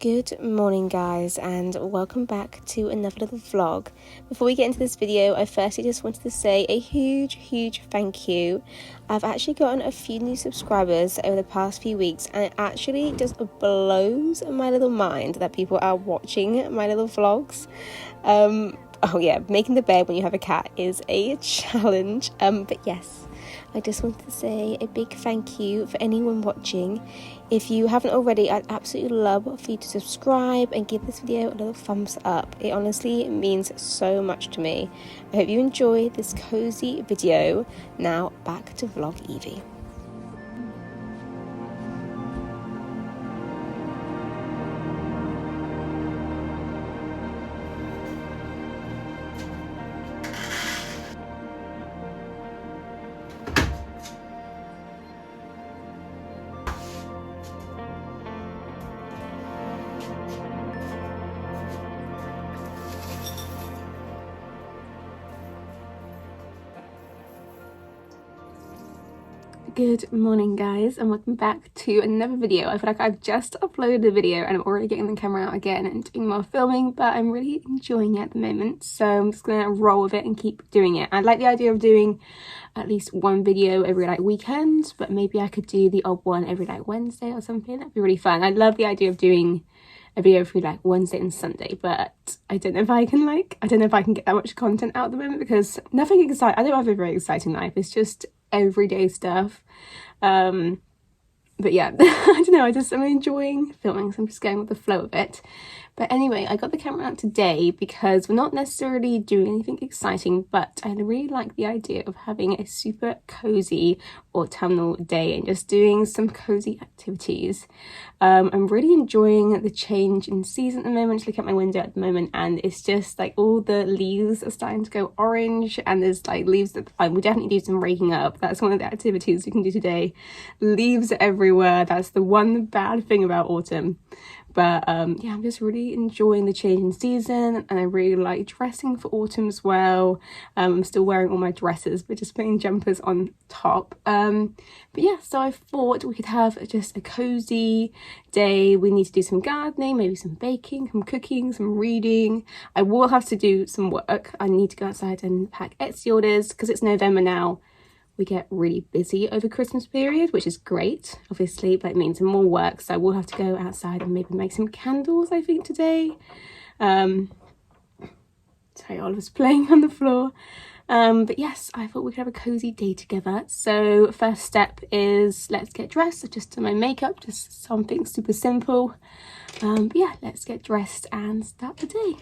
Good morning guys, and welcome back to another little vlog. Before we get into this video, I firstly just wanted to say a huge thank you. I've actually gotten a few new subscribers over the past few weeks, and it actually just blows my little mind that people are watching my little vlogs. Oh yeah, making the bed when you have a cat is a challenge, but yes, I just wanted to say a big thank you for anyone watching. If you haven't already, I'd absolutely love for you to subscribe and give this video a little thumbs up. It honestly means so much to me. I hope you enjoy this cozy video. Now back to vlog Evie. Good morning guys, and welcome back to another video. I feel like I've just uploaded a video and I'm already getting the camera out again and doing more filming, but I'm really enjoying it at the moment, so I'm just gonna roll with it and keep doing it. I like the idea of doing at least one video every weekend, but maybe I could do the odd one every Wednesday or something. That'd be really fun. I love the idea of doing a video every Wednesday and Sunday, but I don't know if I can get that much content out at the moment because nothing exciting. I don't have a very exciting life. It's just everyday stuff. But yeah, I don't know, I'm enjoying filming, so I'm just going with the flow of it. But anyway, I got the camera out today because we're not necessarily doing anything exciting, but I really like the idea of having a super cozy autumnal day and just doing some cozy activities. I'm really enjoying the change in season at the moment. Just look at my window at the moment and it's just all the leaves are starting to go orange, and there's leaves that we definitely do some raking up. That's one of the activities we can do today. Leaves are everywhere. That's the one bad thing about autumn. But yeah, I'm just really enjoying the change in season, and I really like dressing for autumn as well. I'm still wearing all my dresses but just putting jumpers on top. But yeah, so I thought we could have just a cozy day. We need to do some gardening, maybe some baking, some cooking, some reading. I will have to do some work. I need to go outside and pack Etsy orders because it's November now. We get really busy over Christmas period, which is great, obviously, but it means more work. So I will have to go outside and maybe make some candles, I think, today. Sorry, Oliver's playing on the floor. But yes, I thought we could have a cozy day together. So first step is let's get dressed. I just done my makeup, just something super simple. But yeah, let's get dressed and start the day.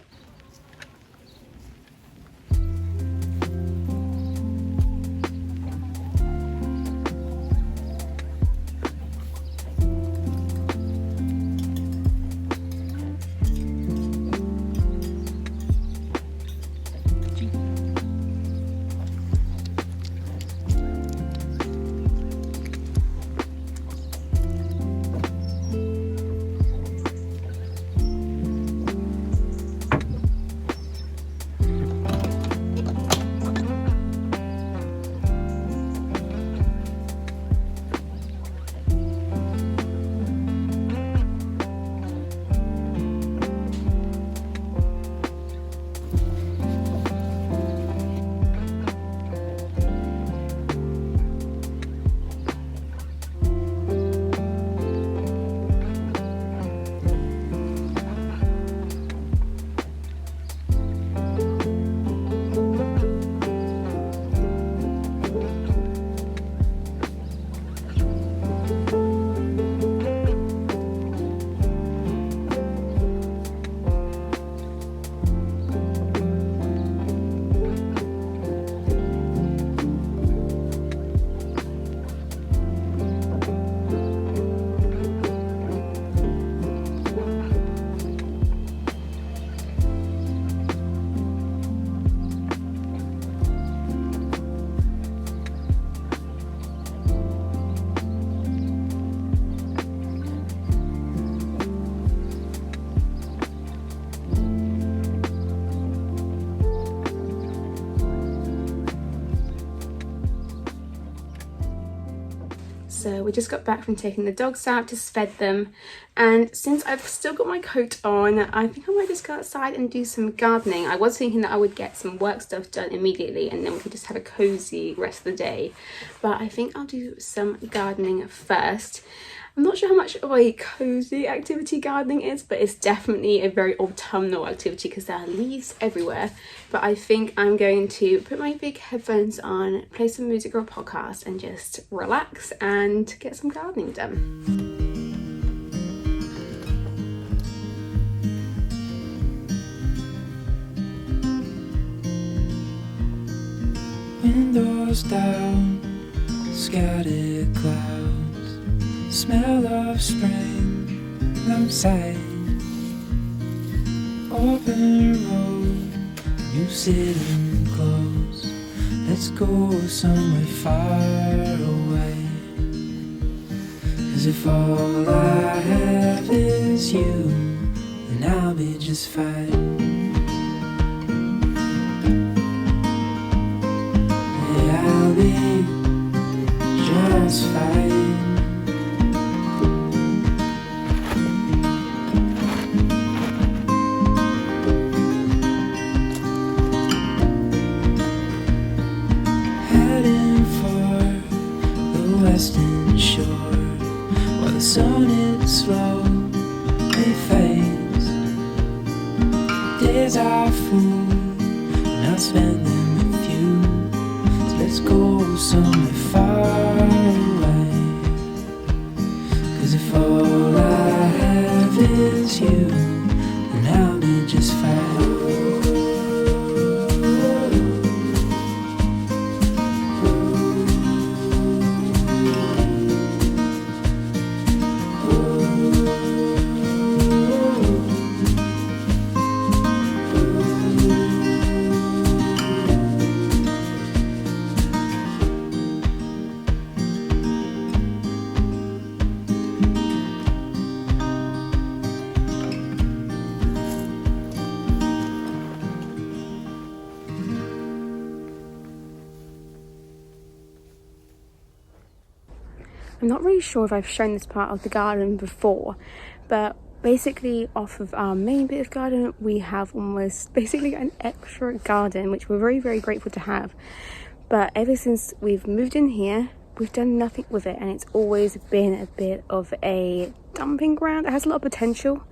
So we just got back from taking the dogs out, just fed them, and since I've still got my coat on, I think I might just go outside and do some gardening. I was thinking that I would get some work stuff done immediately and then we could just have a cozy rest of the day, but I think I'll do some gardening first. I'm not sure how much of a cozy activity gardening is, but it's definitely a very autumnal activity because there are leaves everywhere. But I think I'm going to put my big headphones on, play some music or a podcast, and just relax and get some gardening done. Windows down, scattered clouds, smell of spring outside. Open road, you sitting close. Let's go somewhere far away. 'Cause if all I have is you, then I'll be just fine. Yeah, I'll be just fine. Western shore, while the sun is slowly fades. Days are full, and I'll spend them with you. So let's go somewhere far away. 'Cause if all I have is you, then I'll be just fine. I'm not really sure if I've shown this part of the garden before, but basically off of our main bit of garden we have almost basically an extra garden, which we're very, very grateful to have. But ever since we've moved in here, we've done nothing with it, and it's always been a bit of a dumping ground. It has a lot of potential.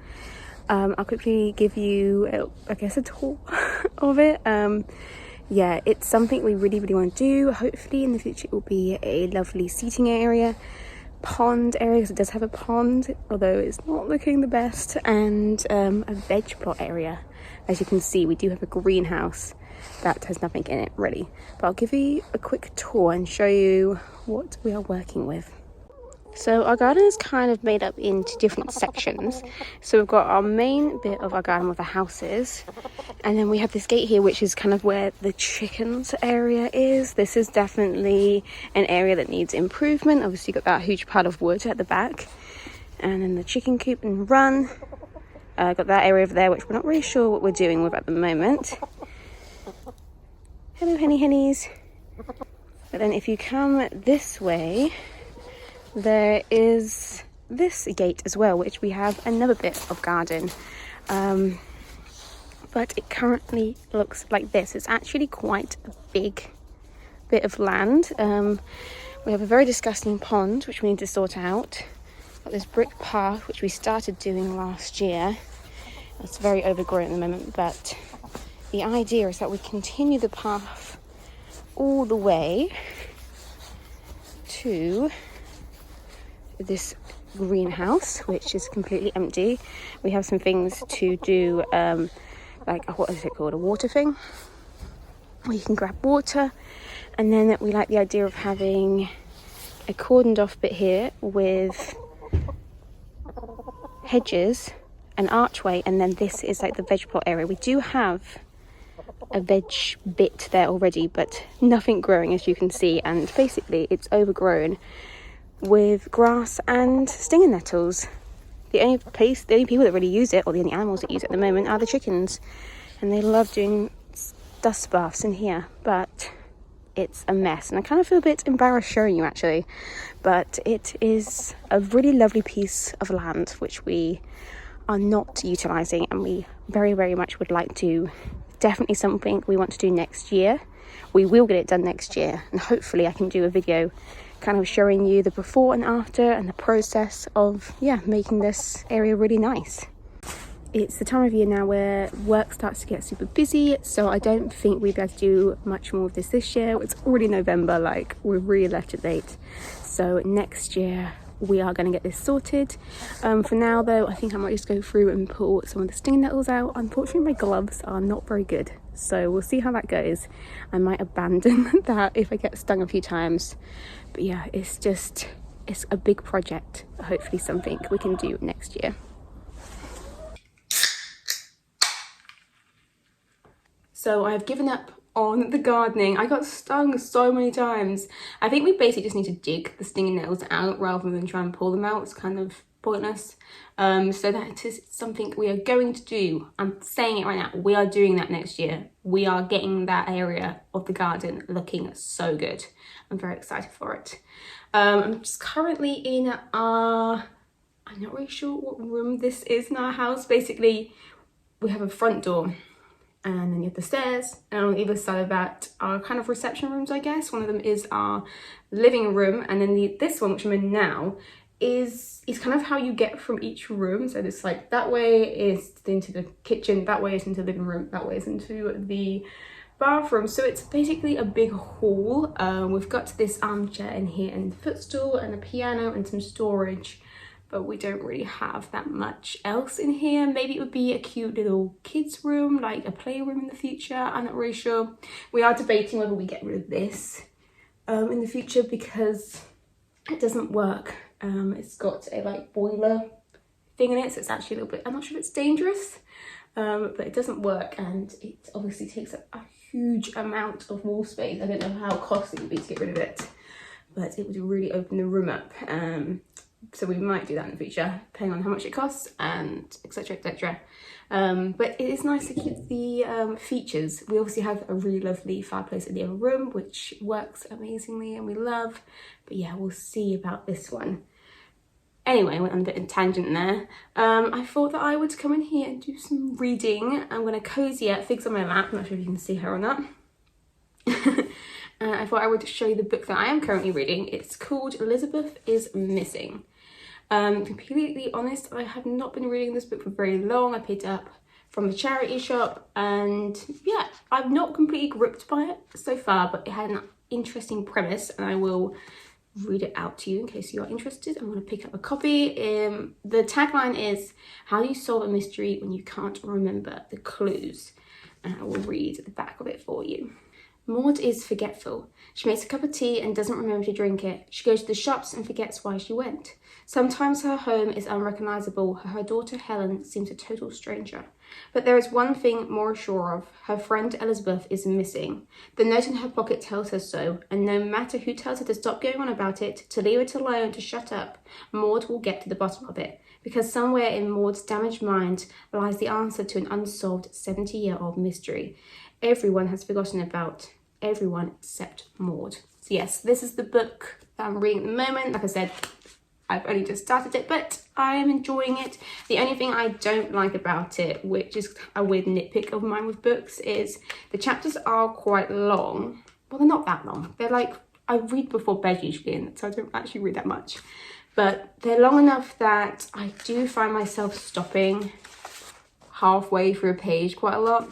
I'll quickly give you, I guess, a tour of it. Yeah, it's something we really, really want to do. Hopefully in the future it will be a lovely seating area, pond area, because it does have a pond, although it's not looking the best, and a veg plot area. As you can see, we do have a greenhouse that has nothing in it really, but I'll give you a quick tour and show you what we are working with. So our garden is kind of made up into different sections. So we've got our main bit of our garden where the house is, and then we have this gate here, which is kind of where the chickens area is. This is definitely an area that needs improvement. Obviously you've got that huge pile of wood at the back, and then the chicken coop and run. Got that area over there, which we're not really sure what we're doing with at the moment. Hello hennies. But then if you come this way, there is this gate as well, which we have another bit of garden, but it currently looks like this. It's actually quite a big bit of land. We have a very disgusting pond which we need to sort out. Got this brick path which we started doing last year. It's very overgrown at the moment, but the idea is that we continue the path all the way to this greenhouse, which is completely empty. We have some things to do, like, what is it called, a water thing where you can grab water, and then we like the idea of having a cordoned off bit here with hedges, an archway, and then this is like the veg plot area. We do have a veg bit there already, but nothing growing, as you can see, and basically it's overgrown with grass and stinger nettles. The only people that really use it, or the only animals that use it at the moment, are the chickens, and they love doing dust baths in here. But it's a mess, and I kind of feel a bit embarrassed showing you actually, but it is a really lovely piece of land which we are not utilising, and we very, very much would like to. Definitely something we want to do next year. We will get it done next year, and hopefully I can do a video kind of showing you the before and after and the process of making this area really nice. It's the time of year now where work starts to get super busy, so I don't think we'll be able to do much more of this year. It's already November, like we're really left it late. So next year we are going to get this sorted. For now though, I think I might just go through and pull some of the stinging nettles out. Unfortunately my gloves are not very good, so we'll see how that goes. I might abandon that if I get stung a few times, but yeah, it's a big project. Hopefully something we can do next year. So I've given up on the gardening. I got stung so many times. I think we basically just need to dig the stinging nettles out rather than try and pull them out. It's kind of pointless. So that is something we are going to do. I'm saying it right now. We are doing that next year. We are getting that area of the garden looking so good. I'm very excited for it. I'm just currently in I'm not really sure what room this is in our house. Basically, we have a front door, and then you have the stairs, and on either side of that are kind of reception rooms, I guess. One of them is our living room, and then this one, which I'm in now, is kind of how you get from each room. So it's like that way is into the kitchen, that way is into the living room, that way is into the bathroom. So it's basically a big hall. We've got this armchair in here, and a footstool, and a piano, and some storage. But we don't really have that much else in here. Maybe it would be a cute little kids room, like a playroom in the future. I'm not really sure. We are debating whether we get rid of this in the future because it doesn't work. It's got a like boiler thing in it, so it's actually a little bit, I'm not sure if it's dangerous, but it doesn't work, and it obviously takes up a huge amount of wall space. I don't know how costly it would be to get rid of it, but it would really open the room up. So we might do that in the future, depending on how much it costs, and etc, etc. But it is nice to keep the features. We obviously have a really lovely fireplace in the other room, which works amazingly and we love. But yeah, we'll see about this one. Anyway, I went on a bit of a tangent there. I thought that I would come in here and do some reading. I'm going to cozy up. Fig's on my lap. I'm not sure if you can see her or not. I thought I would show you the book that I am currently reading. It's called Elizabeth is Missing. Completely honest, I have not been reading this book for very long. I picked it up from the charity shop, and yeah, I'm not completely gripped by it so far, but it had an interesting premise, and I will read it out to you in case you are interested. I'm going to pick up a copy. The tagline is, how do you solve a mystery when you can't remember the clues? And I will read the back of it for you. Maud is forgetful. She makes a cup of tea and doesn't remember to drink it. She goes to the shops and forgets why she went. Sometimes her home is unrecognisable. Her daughter Helen seems a total stranger. But there is one thing more sure of. Her friend Elizabeth is missing. The note in her pocket tells her so, and no matter who tells her to stop going on about it, to leave it alone, to shut up, Maud will get to the bottom of it. Because somewhere in Maud's damaged mind lies the answer to an unsolved 70-year-old mystery. Everyone has forgotten about, everyone except Maud. So yes, this is the book that I'm reading at the moment. Like I said, I've only just started it, but I am enjoying it. The only thing I don't like about it, which is a weird nitpick of mine with books, is the chapters are quite long. Well, they're not that long. They're like, I read before bed usually, and so I don't actually read that much. But they're long enough that I do find myself stopping halfway through a page quite a lot.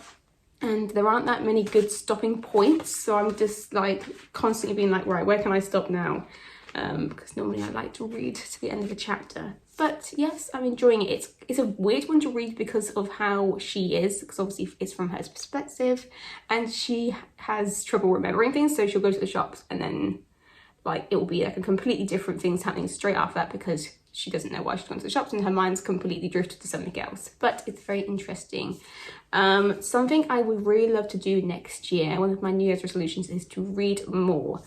And there aren't that many good stopping points, so I'm just like constantly being like, right, where can I stop now? Because normally I like to read to the end of a chapter. But yes, I'm enjoying it. It's a weird one to read because of how she is, because obviously it's from her perspective, and she has trouble remembering things, so she'll go to the shops and then like it will be like a completely different things happening straight after that because she doesn't know why she's gone to the shops and her mind's completely drifted to something else. But it's very interesting. Something I would really love to do next year, one of my New Year's resolutions, is to read more.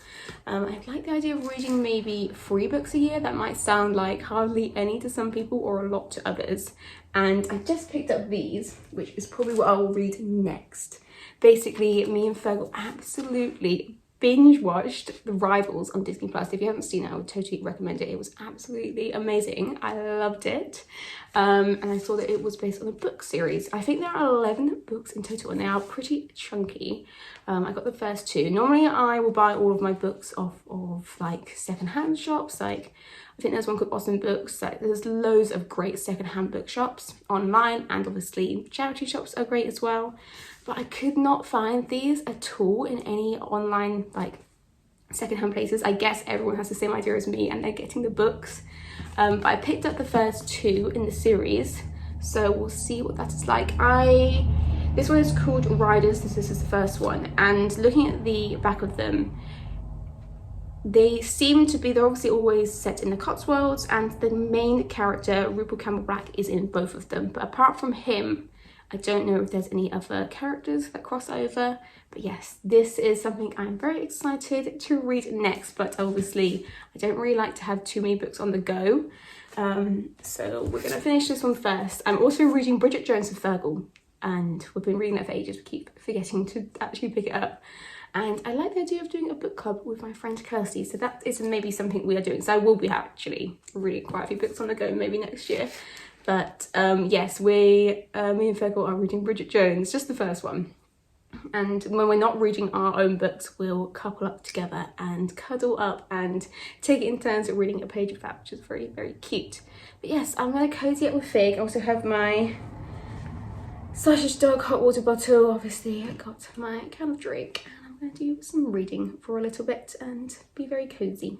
I like the idea of reading maybe 3 books a year. That might sound like hardly any to some people or a lot to others. And I just picked up these, which is probably what I will read next. Basically, me and Fergal absolutely binge watched The Rivals on Disney Plus. If you haven't seen it, I would totally recommend it. It was absolutely amazing. I loved it. And I saw that it was based on a book series. I think there are 11 books in total and they are pretty chunky. I got the first 2. Normally I will buy all of my books off of like secondhand shops. Like I think there's one called Boston Books. Like, there's loads of great secondhand bookshops online, and obviously charity shops are great as well. But I could not find these at all in any online like secondhand places. I guess everyone has the same idea as me and they're getting the books. But I picked up the first 2 in the series, so we'll see what that is like. This one is called Riders. This is the first one, and looking at the back of them, they're obviously always set in the Cotswolds, and the main character, Rupert Campbell Black, is in both of them. But apart from him, I don't know if there's any other characters that cross over. But yes, this is something I'm very excited to read next. But obviously, I don't really like to have too many books on the go. So we're going to finish this one first. I'm also reading Bridget Jones and Fergal, and we've been reading that for ages. We keep forgetting to actually pick it up. And I like the idea of doing a book club with my friend Kirsty, so that is maybe something we are doing. So I will be actually reading quite a few books on the go, maybe next year. But yes, me and Fergal are reading Bridget Jones, just the first one. And when we're not reading our own books, we'll couple up together and cuddle up and take it in turns at reading a page of that, which is very, very cute. But yes, I'm going to cozy up with Fig. I also have my Sausage Dog hot water bottle. Obviously, I got my candle drink. I'm going to do some reading for a little bit and be very cozy.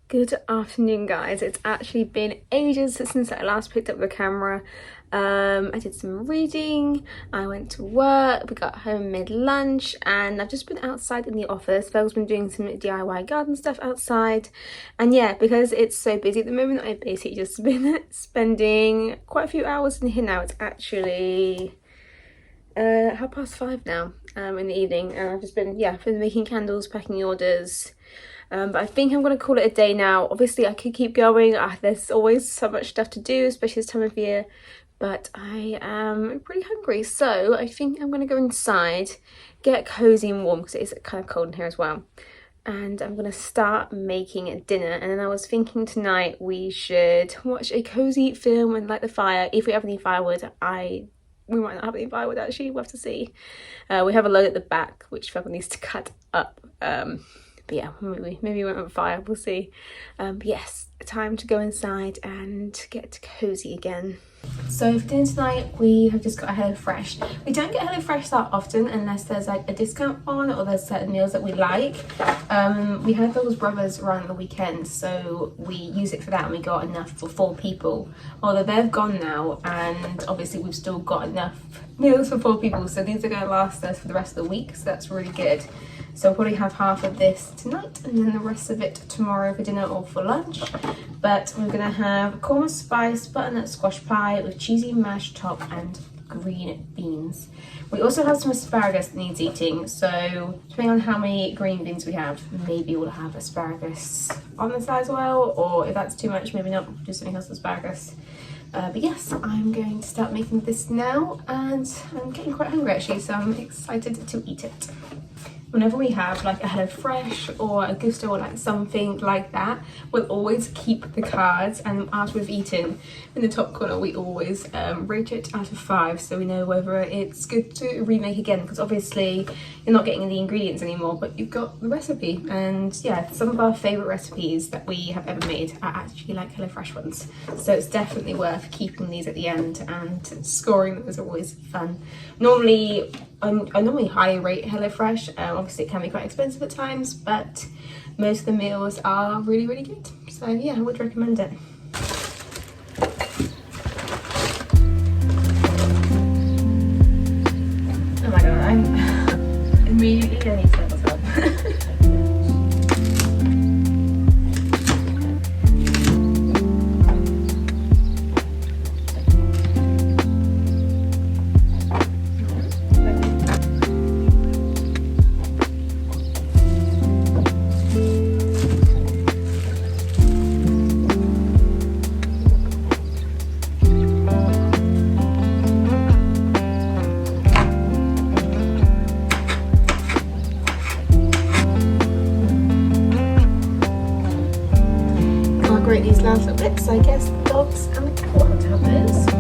Good afternoon, guys. It's actually been ages since I last picked up the camera. I did some reading, I went to work, we got home mid-lunch, and I've just been outside in the office. Phil's been doing some DIY garden stuff outside, and yeah, because it's so busy at the moment, I've basically just been spending quite a few hours in here now. It's actually 5:30 now in the evening, and I've just been making candles, packing orders. But I think I'm going to call it a day now. Obviously, I could keep going. There's always so much stuff to do, especially this time of year. But I am pretty hungry, so I think I'm going to go inside, get cozy and warm, because it is kind of cold in here as well. And I'm going to start making dinner. And then I was thinking tonight we should watch a cozy film and light the fire. If we have any firewood, we might not have any firewood actually, we'll have to see. We have a load at the back, which Fabio needs to cut up. But yeah, maybe we won't have a fire, we'll see. But yes, time to go inside and get cozy again. So for dinner tonight, we have just got a HelloFresh. We don't get HelloFresh that often unless there's like a discount on or there's certain meals that we like. We had those brothers around the weekend, so we use it for that and we got enough for 4 people. Although they've gone now, and obviously we've still got enough meals for 4 people, so these are going to last us for the rest of the week, so that's really good. So I'll probably have half of this tonight and then the rest of it tomorrow for dinner or for lunch. But we're gonna have korma spice butternut squash pie with cheesy mashed top and green beans. We also have some asparagus that needs eating, so depending on how many green beans we have, maybe we'll have asparagus on the side as well, or if that's too much, maybe not, just something else with asparagus. But yes, I'm going to start making this now, and I'm getting quite hungry actually, so I'm excited to eat it. Whenever we have like a HelloFresh or a Gusto or like something like that, we'll always keep the cards, and after we've eaten, in the top corner we always rate it out of 5, so we know whether it's good to remake again, because obviously you're not getting the ingredients anymore, but you've got the recipe. And yeah, some of our favourite recipes that we have ever made are actually like HelloFresh ones, so it's definitely worth keeping these at the end, and scoring them is always fun. Normally I normally high rate HelloFresh. Obviously it can be quite expensive at times, but most of the meals are really, really good. So yeah, I would recommend it. immediately I need to have myself. These last little bits, so I guess the dogs and the cat will have to have those.